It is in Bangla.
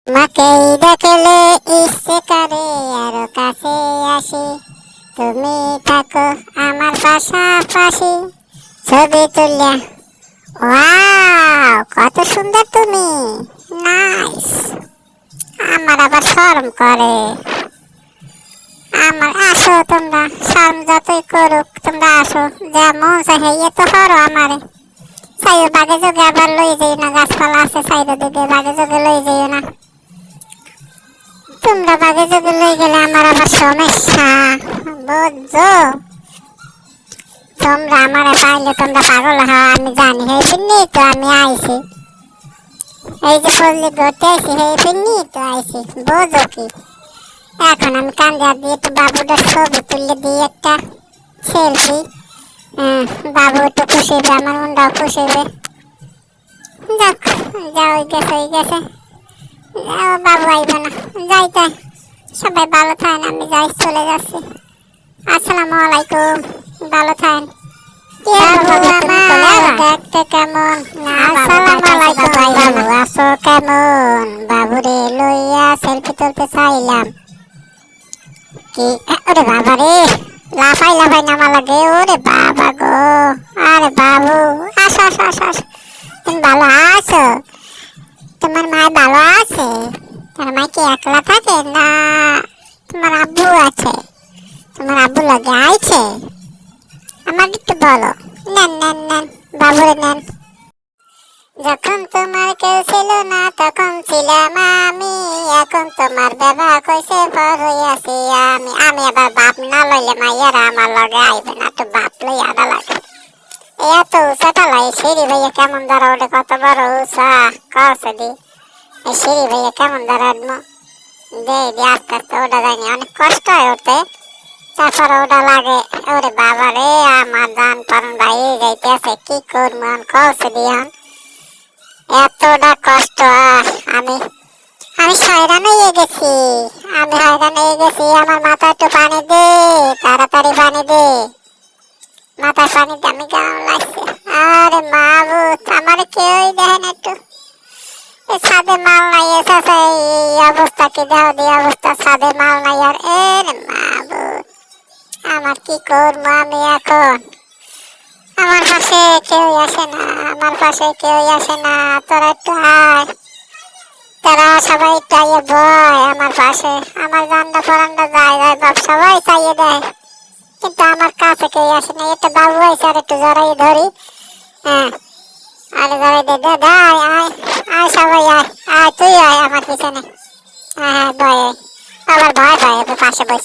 তোমাকেই দেখলে ইচ্ছে করে আরো কাছে আসি, তুমি থাকো আমার পাশাপাশি। ছবি তুললে ওয়াও, কত সুন্দর তুমি, নাইস। আমার আবার শরম করে। আমার আসো তোমরা, শরম যতই করুক তোমরা আসো, যা মন চাহে তো করো আমারে। সাইও বাগে যোগে আবার লই যাই না, গাছপালা আছে সাইডে দিকে, বাগে যোগে লই যাইও না। তোমরা বাগে যোগে লই গেলে আমার আবার সমস্যা, বুঝছো? তোমরা আমারে পাইলে তোমরা পাগল হও, আমি জানি। এই পিন্নি তো আমি আইছি, এই যে পল্লী ঘুরতে আইছি, এই পিন্নি তো আইছি, বুঝো কি? এখন আমি কান্দে দিয়ে একটু বাবুটার ছবি তুলে দিই একটা সেলফি। বাবু একটু খুশি হবে, আমার মনটাও খুশি হবে। যাক, যা হয়ে গেছে হয়ে গেছে। বাবু আইব না, যাই তাই। সবাই ভালো থাকেন, আমি যাই, চলে যাচ্ছি। আসসালামু আলাইকুম, ভালো থাকেন। দেখতে কেমন? আসসালামু আলাইকুম বাবু, আছো কেমন? বাবুরে লইয়া সেলফি তুলতে চাইলাম। কি ওরে বাবা রে, লাফাই লাফাই নামা লাগে, ওরে বাবা গো। আরে বাবু, আসো আসো আসো আসো। তুমি ভালো আছো? তোমার মা ভালো আছে? তোমার মা কি একলা থাকে না তোমার আব্বু আছে? তোমার আব্বু লাগে আইছে? আমার একটু বলো। নেন নেন নেন, বাবুরে নেন। যখন তোমার কেউ ছিল না তখন ছিলাম আমি, এখন তোমার ব্যবহার কইছে পর হইয়াছি আমি। আমি আবার বাপ না লইলে মাইয়ারা আমার লগে আইবে না, তো বাপ লই আদা লাগে। এত উঁচা টালাই সিঁড়ি ভাইয়া কেমন দাঁড়া ওঠে, কত বড় উঁচা কছে দি। এই সিঁড়ি ভাইয়া কেমন দাঁড়া উঠবো, দে দি আস্তে আস্তে ওটা যায়নি, অনেক কষ্ট হয় উঠতে, তারপর ওটা লাগে। ওরে বাবা রে, আমার জান পারন ভাই যাইতে আছে, কি করবো কছে দিয়ান, এতটা কষ্ট। আমি আমি হয়রান হয়ে গেছি, আমি হয়রান হয়ে গেছি। আমার মাথা একটু পানি দে, তাড়াতাড়ি পানি দে, মাথায় পানি দে, আমি কেমন লাগছে। আরে মাবুত, আমার কেউই দেখে না একটু। এই ছাদে মাল নাই, এসেছে এই অবস্থা, কি দেহ দিয়ে অবস্থা, ছাদে মাল নাই। আর এ মাবুত, আমার কি করবো আমি এখন? আমার পাশে কেউ আসে না, আমার পাশে কেউ আসে না। তোরা একটু আয়, তারা সবাই একটু আইয়ে বয় আমার পাশে। আমার জানটা ফরানটা যায় যায় বাপ, সবাই চাইয়ে দেয়, কিন্তু আমার কাছে কেউ আসে না। একটা বাবু আইসে, আর একটু জড়াই ধরি। হ্যাঁ, আরে জড়াই দে দে, আয় আয় আয়, সবাই আয় আয়, তুই আয় আমার পিছনে। হ্যাঁ হ্যাঁ, ভয়, আবার ভয় পায় পাশে বসে।